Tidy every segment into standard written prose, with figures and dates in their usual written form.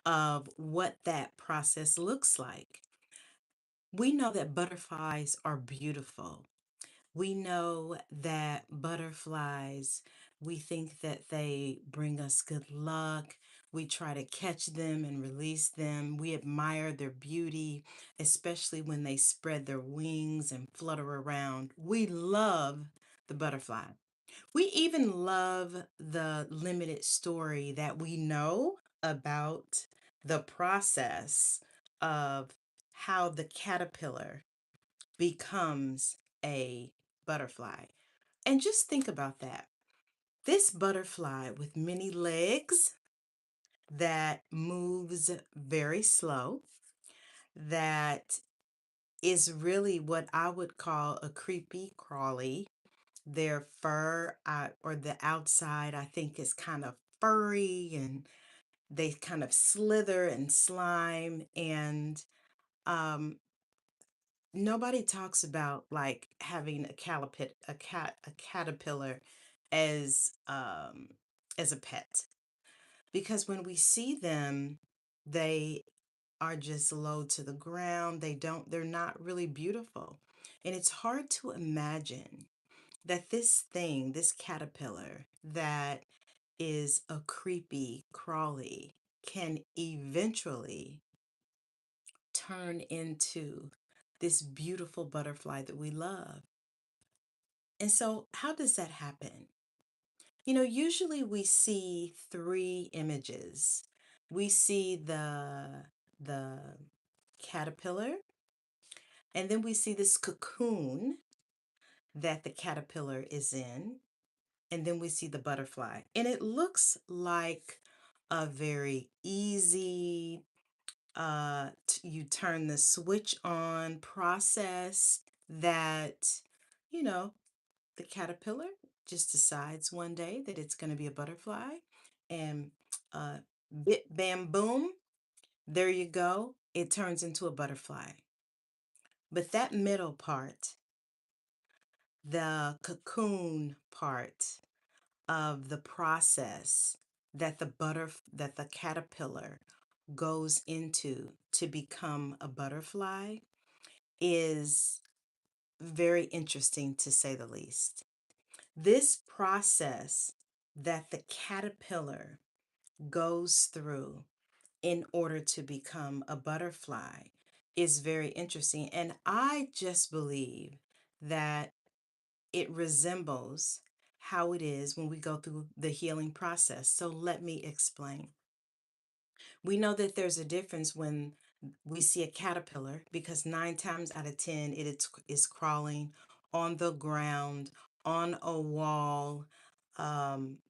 of what that process looks like. We know that butterflies are beautiful. We know that butterflies, we think that they bring us good luck. We try to catch them and release them. We admire their beauty, especially when they spread their wings and flutter around. We love the butterfly. We even love the limited story that we know about the process of how the caterpillar becomes a butterfly. And just think about that. This butterfly with many legs that moves very slow, that is really what I would call a creepy crawly. Their fur or the outside, I think, is kind of furry and they kind of slither and slime. And um, nobody talks about like having a caterpillar as um as a pet, because when we see them, they are just low to the ground. They're not really beautiful, and it's hard to imagine that this caterpillar that is a creepy crawly, can eventually turn into this beautiful butterfly that we love. And so, how does that happen? Usually we see three images. We see the caterpillar, and then we see this cocoon that the caterpillar is in, and then we see the butterfly. And it looks like a very easy you turn the switch on process that, you know, the caterpillar just decides one day that it's going to be a butterfly, and uh, bit bam boom, there you go. It turns into a butterfly. But that middle part, the cocoon part of the process that the caterpillar goes into to become a butterfly, is very interesting to say the least. This process that the caterpillar goes through in order to become a butterfly is very interesting. And I just believe that it resembles how it is when we go through the healing process. So let me explain. We know that there's a difference when we see a caterpillar, because 9 times out of 10 is crawling on the ground, on a wall,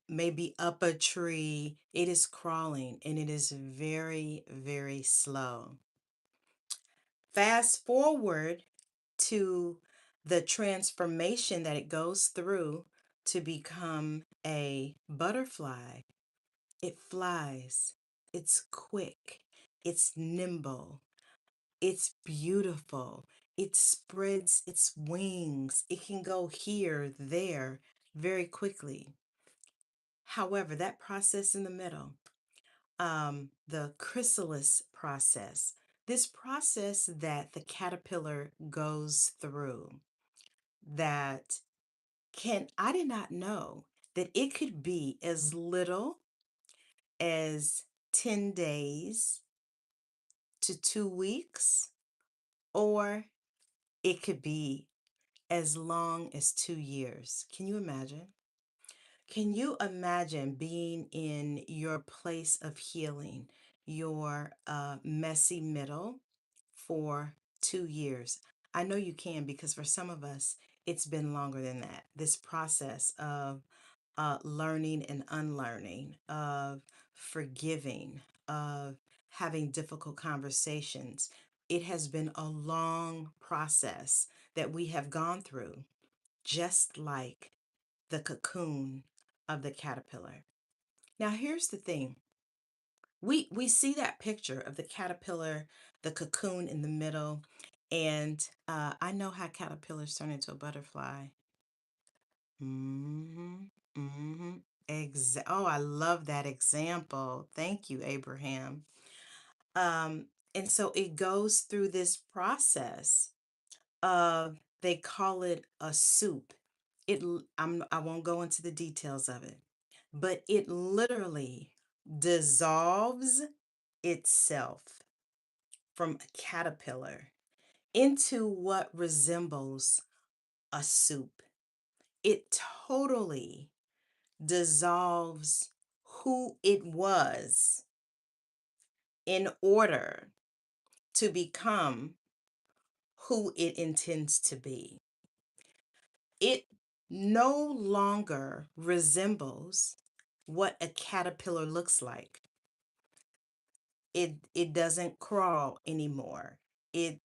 maybe up a tree. It is crawling and it is very, very slow. Fast forward to the transformation that it goes through to become a butterfly. It flies, it's quick, it's nimble, it's beautiful, it spreads its wings, it can go here, there very quickly. However, that process in the middle, the chrysalis process, this process that the caterpillar goes through, that I did not know that it could be as little as 10 days to 2 weeks, or it could be as long as 2 years. Can you imagine? Can you imagine being in your place of healing, your messy middle, for 2 years? I know you can, because for some of us, it's been longer than that. This process of learning and unlearning, of forgiving, of having difficult conversations. It has been a long process that we have gone through, just like the cocoon of the caterpillar. Now, here's the thing. We see that picture of the caterpillar, the cocoon in the middle, and I know how caterpillars turn into a butterfly. Mm-hmm. Mm-hmm. Oh, I love that example. Thank you, Abraham. Um, and so it goes through this process of, they call it a soup. I won't go into the details of it, but it literally dissolves itself from a caterpillar into what resembles a soup. It totally dissolves who it was in order to become who it intends to be. It no longer resembles what a caterpillar looks like. It doesn't crawl anymore. It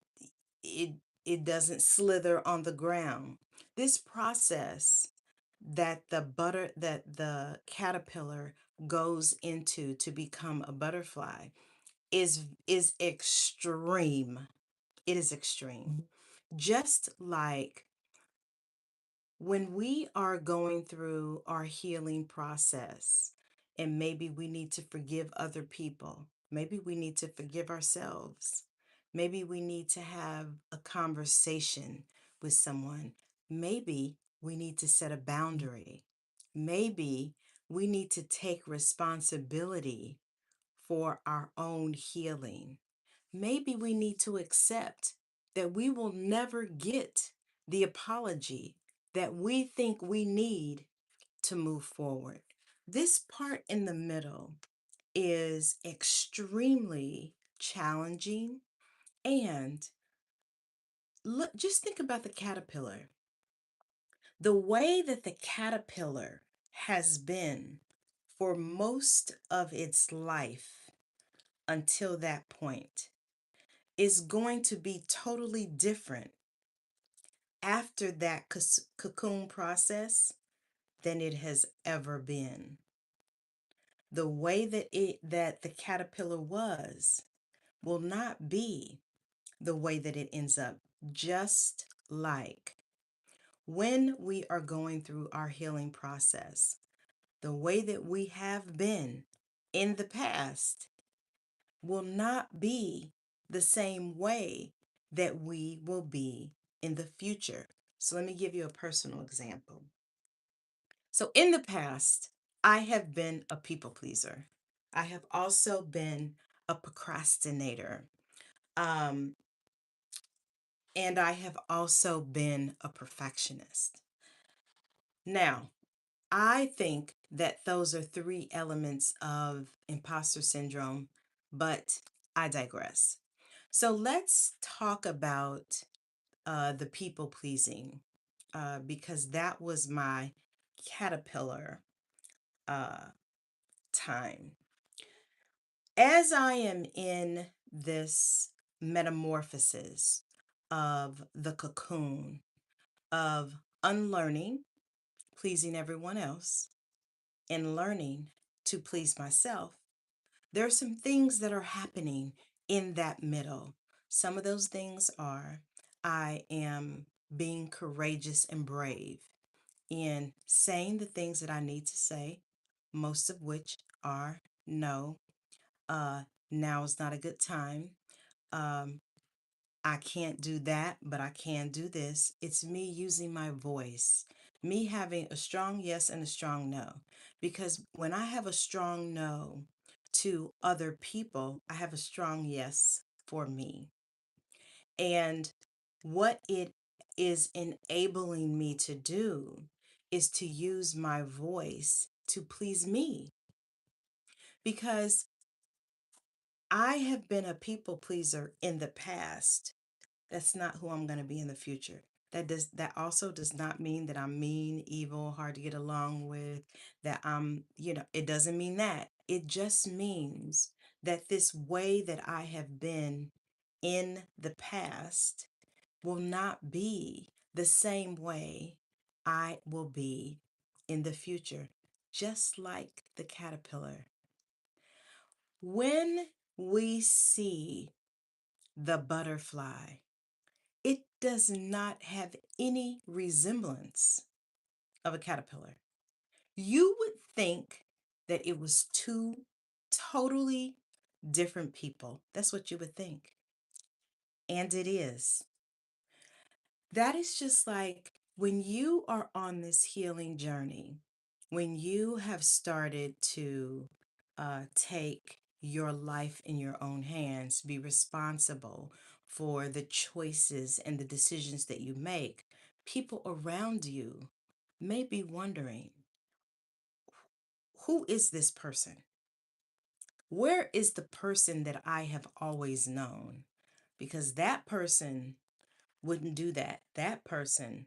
it it doesn't slither on the ground. This process that the caterpillar goes into to become a butterfly is extreme. It is extreme. Just like when we are going through our healing process, and maybe we need to forgive other people, maybe we need to forgive ourselves, maybe we need to have a conversation with someone, maybe we need to set a boundary, maybe we need to take responsibility for our own healing. Maybe we need to accept that we will never get the apology that we think we need to move forward. This part in the middle is extremely challenging. And look, just think about the caterpillar. The way that the caterpillar has been for most of its life until that point is going to be totally different after that cocoon process than it has ever been. The way that the caterpillar was will not be the way that it ends up. Just like when we are going through our healing process, the way that we have been in the past will not be the same way that we will be in the future. So let me give you a personal example. So in the past, I have been a people pleaser. I have also been a procrastinator. Um, and I have also been a perfectionist. Now, I think that those are three elements of imposter syndrome, but I digress. So let's talk about the people pleasing, because that was my caterpillar uh, time. As I am in this metamorphosis of the cocoon, of unlearning, pleasing everyone else, and learning to please myself, there are some things that are happening in that middle. Some of those things are, I am being courageous and brave in saying the things that I need to say, most of which are no, uh, now is not a good time. Um, I can't do that, but I can do this. It's me using my voice, me having a strong yes and a strong no. Because when I have a strong no to other people, I have a strong yes for me. And what it is enabling me to do is to use my voice to please me. Because I have been a people pleaser in the past. That's not who I'm going to be in the future. That also does not mean that I'm mean, evil, hard to get along with, that it doesn't mean that. It just means that this way that I have been in the past will not be the same way I will be in the future, just like the caterpillar. When we see the butterfly, it does not have any resemblance of a caterpillar. You would think that it was two totally different people. That's what you would think. And it is. That is just like when you are on this healing journey, when you have started to take your life in your own hands, be responsible for the choices and the decisions that you make, people around you may be wondering, who is this person? Where is the person that I have always known? Because that person wouldn't do that. That person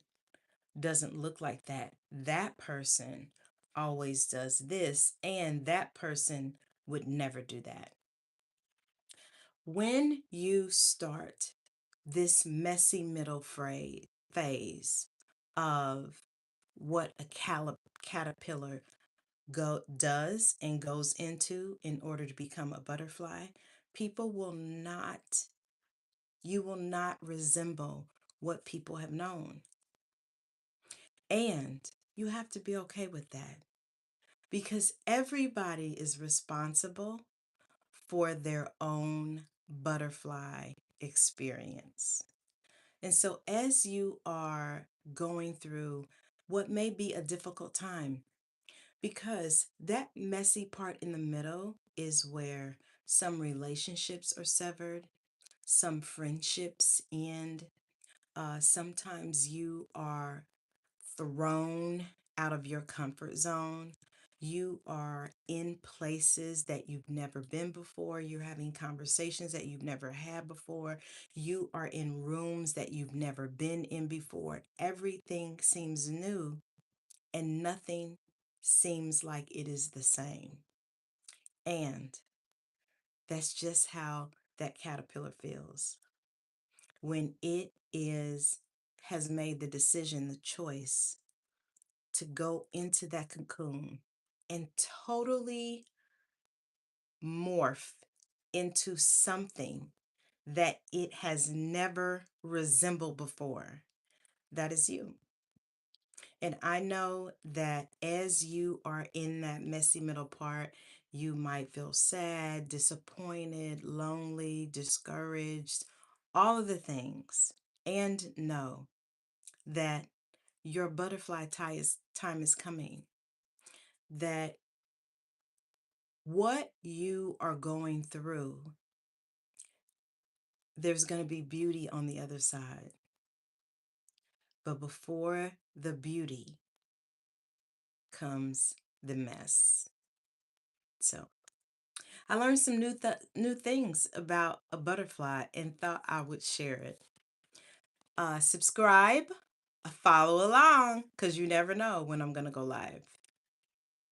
doesn't look like that. That person always does this, and that person would never do that. When you start this messy middle phase of what a caterpillar does and goes into in order to become a butterfly, people will not, you will not resemble what people have known. And you have to be okay with that because everybody is responsible for their own butterfly experience. And so, as you are going through what may be a difficult time, because that messy part in the middle is where some relationships are severed, some friendships end, sometimes you are thrown out of your comfort zone. You are in places that you've never been before. You're having conversations that you've never had before. You are in rooms that you've never been in before. Everything seems new and nothing seems like it is the same. And that's just how that caterpillar feels when it is has made the decision, the choice to go into that cocoon and totally morph into something that it has never resembled before. That is you. And I know that as you are in that messy middle part, you might feel sad, disappointed, lonely, discouraged, all of the things. And know that your butterfly time is coming, that what you are going through, there's going to be beauty on the other side. But before the beauty comes the mess. So I learned some new things about a butterfly and thought I would share it. Subscribe, follow along, because you never know when I'm going to go live.